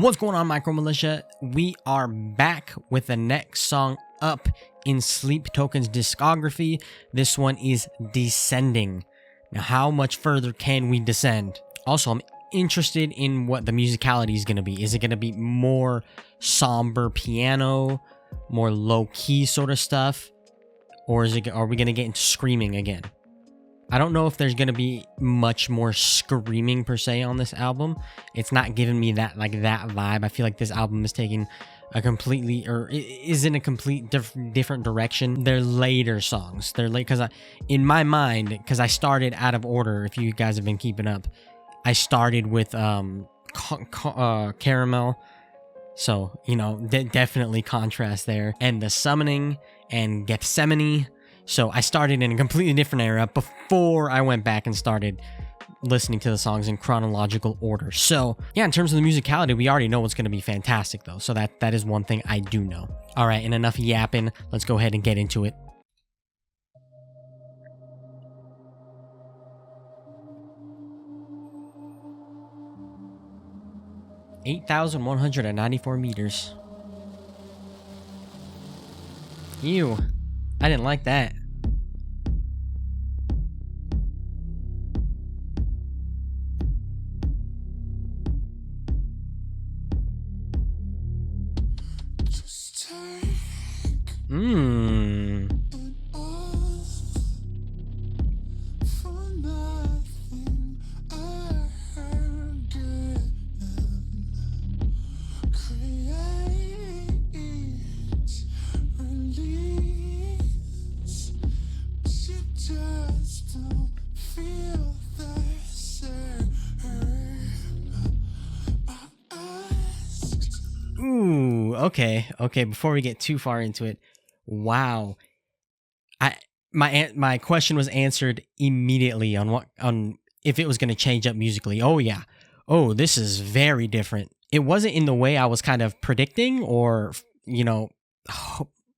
What's going on, Micro Militia? We are back with the next song up in Sleep Token's discography. This one is Descending. Now, how much further can we descend? Also, I'm interested in what the musicality is going to be. Is it going to be more somber piano, more low-key sort of stuff? Or are we going to get into screaming again? I don't know if there's going to be much more screaming per se on this album. It's not giving me that vibe. I feel like this album is taking a completely, or is in a complete different direction. They're later songs. They're late because in my mind, because I started out of order. If you guys have been keeping up, I started with Caramel. So, you know, definitely contrast there. And The Summoning and Gethsemane. So I started in a completely different era before I went back and started listening to the songs in chronological order. So yeah, in terms of the musicality, we already know it's going to be fantastic though. So that is one thing I do know. All right, and enough yapping. Let's go ahead and get into it. $8,194 meters. Ew. I didn't like that. Okay, before we get too far into it, wow. My question was answered immediately on if it was going to change up musically. Oh yeah. Oh, this is very different. It wasn't in the way I was kind of predicting or, you know,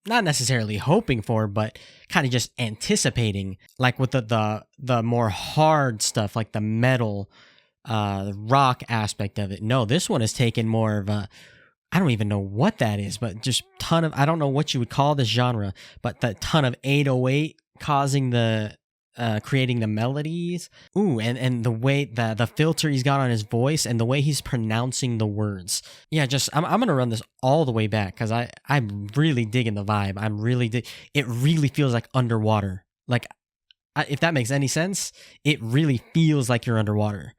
not necessarily hoping for, but kind of just anticipating, like with the more hard stuff, like the metal rock aspect of it. No, this one is taken more of a, I don't even know what that is, but just ton of, I don't know what you would call this genre, but the ton of 808 causing the, creating the melodies. Ooh, and the way the filter he's got on his voice and the way he's pronouncing the words. Yeah, I'm going to run this all the way back because I'm really digging the vibe. It really feels like underwater. Like, if that makes any sense, it really feels like you're underwater.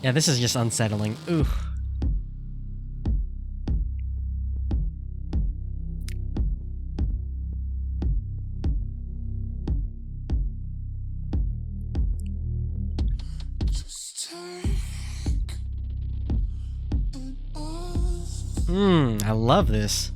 Yeah, this is just unsettling. Ooh. I love this.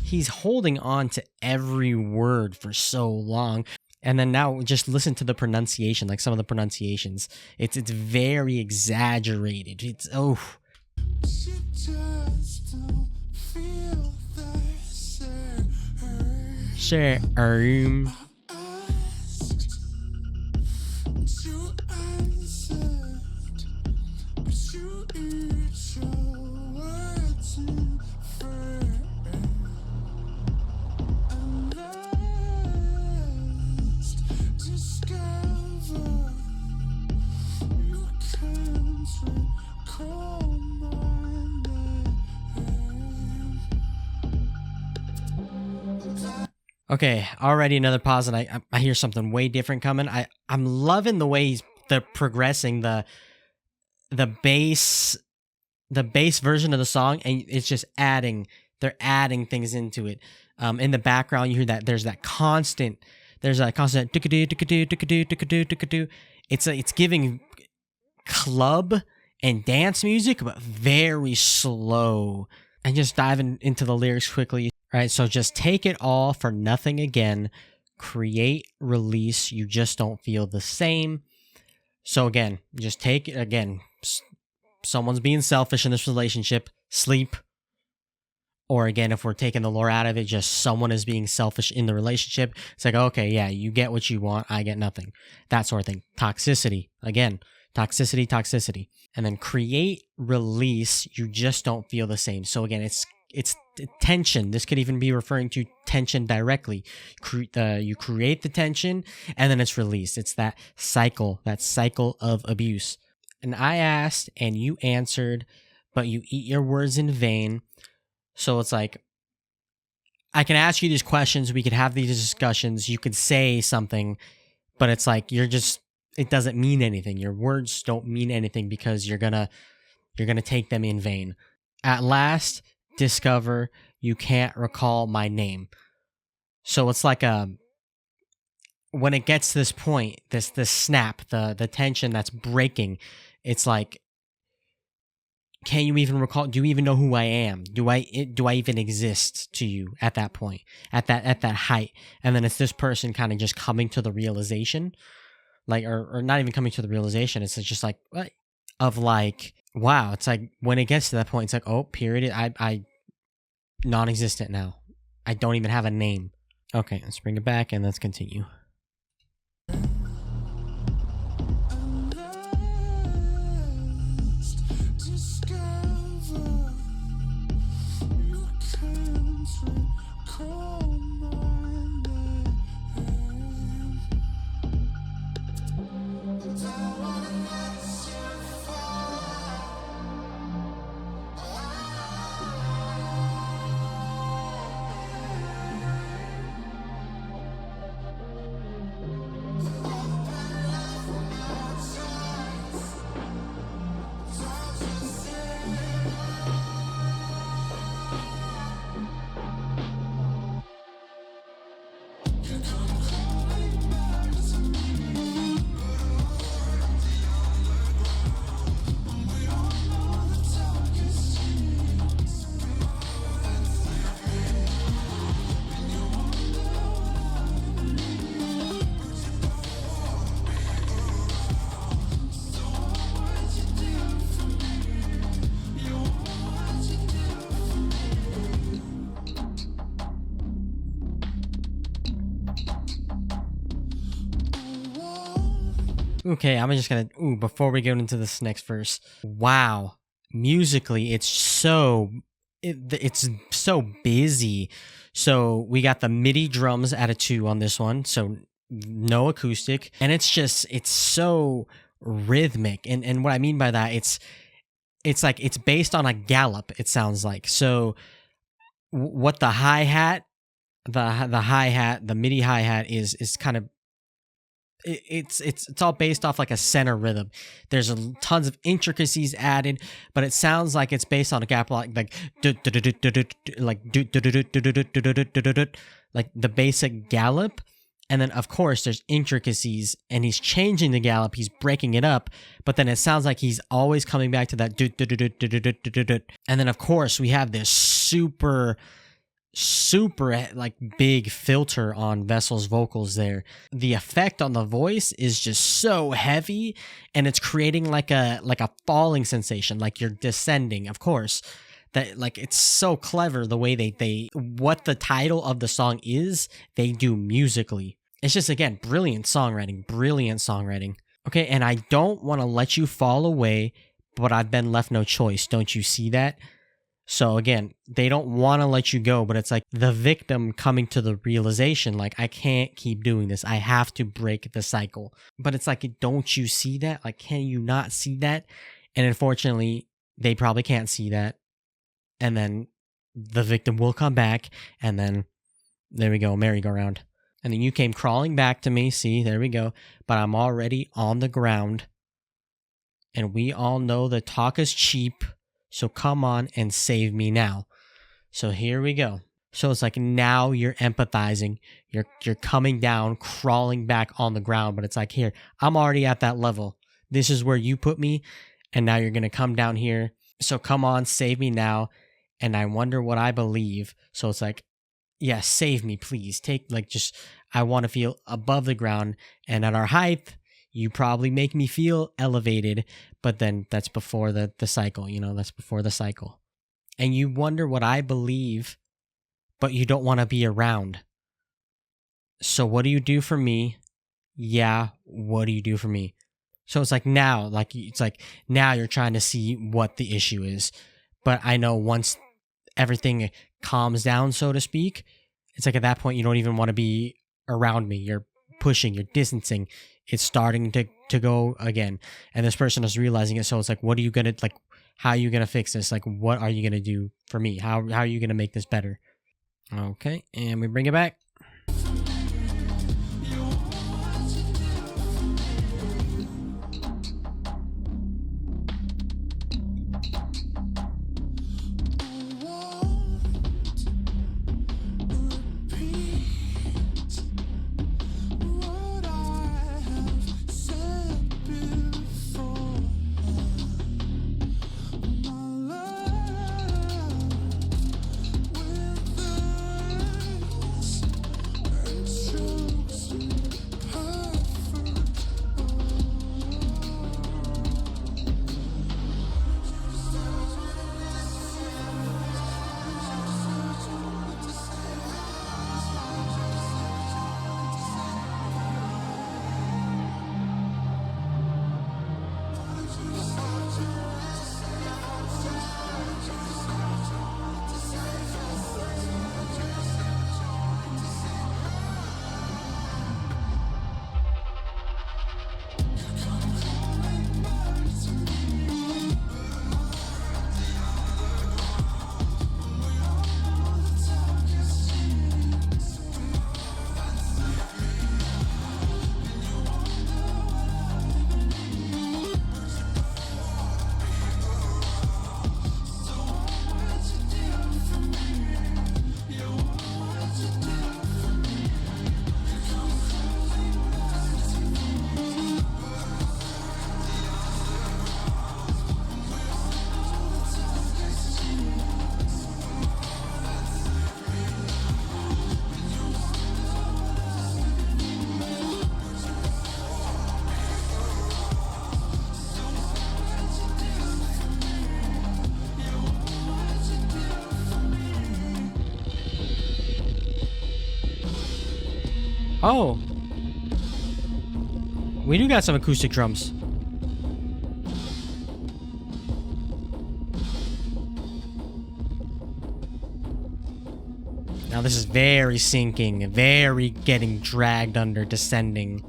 He's holding on to every word for so long. And then now just listen to the pronunciation, like some of the pronunciations. It's very exaggerated. It's Sure. Okay, already another pause, and I hear something way different coming. I'm loving the way they're progressing the bass version of the song, and it's just they're adding things into it. In the background, you hear that there's a constant it's giving club and dance music, but very slow. And just diving into the lyrics quickly. Right, so just take it all for nothing again. Create, release, you just don't feel the same. So again, just take it again. Someone's being selfish in this relationship. Sleep. Or again, if we're taking the lore out of it, just someone is being selfish in the relationship. It's like, okay, yeah, you get what you want, I get nothing. That sort of thing. Toxicity. Again, toxicity. And then create, release, you just don't feel the same. So again, it's tension. This could even be referring to tension directly. You create the tension and then it's released. It's that cycle of abuse. And I asked and you answered, but you eat your words in vain. So it's like, I can ask you these questions, we could have these discussions, you could say something, but it's like it doesn't mean anything. Your words don't mean anything because you're gonna take them in vain. At last, discover you can't recall my name. So it's like when it gets to this point, this snap, the tension that's breaking, it's like, can you even recall? Do you even know who I am? Do I even exist to you at that point, at that height? And then it's this person kind of just coming to the realization, like, or not even coming to the realization. It's just like, what? Of like, wow. It's like when it gets to that point, it's like, oh, period. I non-existent now. I don't even have a name. Okay, let's bring it back and let's continue. Okay, I'm just gonna, before we go into this next verse, wow, musically, it's so busy. So we got the MIDI drums at a 2 on this one, so no acoustic, and it's so rhythmic. And what I mean by that, it's like it's based on a gallop, it sounds like. So what the hi-hat, the MIDI hi-hat is kind of, it's all based off like a center rhythm. There's tons of intricacies added, but it sounds like it's based on a gap, like the basic gallop. And then of course there's intricacies, and he's changing the gallop, he's breaking it up, but then it sounds like he's always coming back to that. And then of course we have this super like big filter on Vessel's vocals there. The effect on the voice is just so heavy, and it's creating like a falling sensation, like you're descending. Of course, that, like, it's so clever the way they what the title of the song is, they do musically. It's just, again, brilliant songwriting. Okay, and I don't want to let you fall away, but I've been left no choice. Don't you see that? So again, they don't want to let you go, but it's like the victim coming to the realization, like, I can't keep doing this. I have to break the cycle. But it's like, don't you see that? Like, can you not see that? And unfortunately, they probably can't see that. And then the victim will come back, and then there we go, merry-go-round. And then you came crawling back to me. See, there we go. But I'm already on the ground. And we all know the talk is cheap. So come on and save me now. So here we go. So it's like now you're empathizing. You're coming down, crawling back on the ground. But it's like, here, I'm already at that level. This is where you put me. And now you're going to come down here. So come on, save me now. and I wonder what I believe. So it's like, yeah, save me, please. Take, like, just, I want to feel above the ground. And at our height, you probably make me feel elevated. But then that's before the cycle, that's before the cycle. And you wonder what I believe, but you don't want to be around. So what do you do for me? Yeah, what do you do for me? So it's like now you're trying to see what the issue is. But I know once everything calms down, so to speak, it's like at that point you don't even want to be around me. You're pushing, you're distancing. It's starting to go again. And this person is realizing it. So it's like, what are you gonna, like, how are you gonna fix this? Like, what are you gonna do for me? How are you gonna make this better? Okay, and we bring it back. Oh, we do got some acoustic drums. Now this is very sinking, very getting dragged under, descending.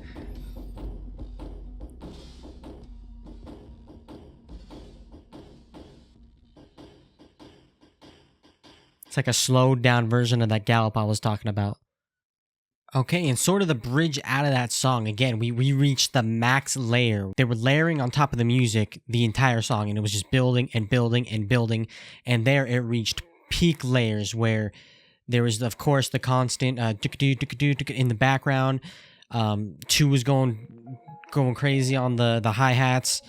It's like a slowed down version of that gallop I was talking about. Okay, and sort of the bridge out of that song, again, we reached the max layer. They were layering on top of the music the entire song, and it was just building and building and building. And there it reached peak layers where there was, of course, the constant in the background. Two was going crazy on the hi-hats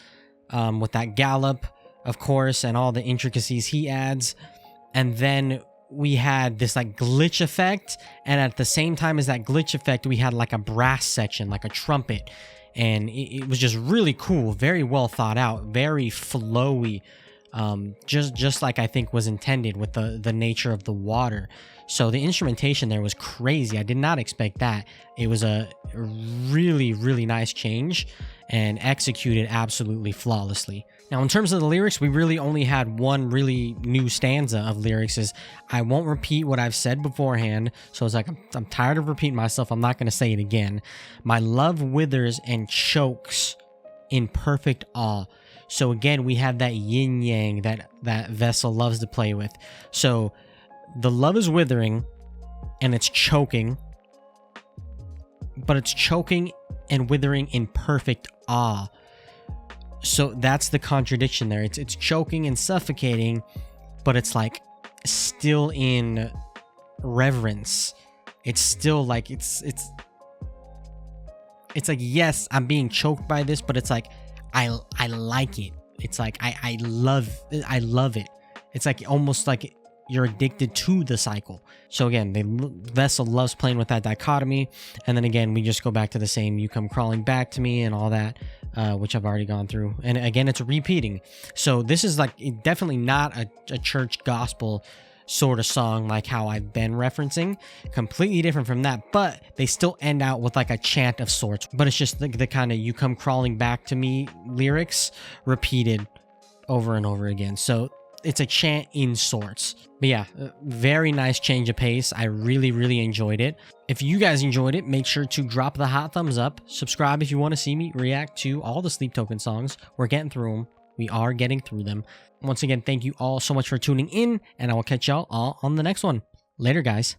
with that gallop, of course, and all the intricacies he adds. And then we had this like glitch effect, and at the same time as that glitch effect, we had like a brass section, like a trumpet, and it was just really cool, very well thought out, very flowy, just like I think was intended with the nature of the water. So the instrumentation there was crazy. I did not expect that. It was a really, really nice change and executed absolutely flawlessly. Now, in terms of the lyrics, we really only had one really new stanza of lyrics. Is I won't repeat what I've said beforehand. So it's like, I'm tired of repeating myself. I'm not going to say it again. My love withers and chokes in perfect awe. So again, we have that yin yang that Vessel loves to play with. So the love is withering and it's choking, but it's choking and withering in perfect awe. So that's the contradiction there. It's choking and suffocating, but it's like still in reverence. It's still like it's like, yes, I'm being choked by this, but it's like I like it. It's like I love it. It's like almost like you're addicted to the cycle. So again, Vessel loves playing with that dichotomy. And then again, we just go back to the same, you come crawling back to me and all that, which I've already gone through. And again, it's repeating. So this is like definitely not a church gospel sort of song like how I've been referencing. Completely different from that, but they still end out with like a chant of sorts. But it's just the kind of you come crawling back to me lyrics repeated over and over again. So it's a chant in sorts. But yeah, very nice change of pace. I really, really enjoyed it. If you guys enjoyed it, make sure to drop the hot thumbs up. Subscribe if you want to see me react to all the Sleep Token songs. We're getting through them. We are getting through them. Once again, thank you all so much for tuning in, and I will catch y'all all on the next one. Later, guys.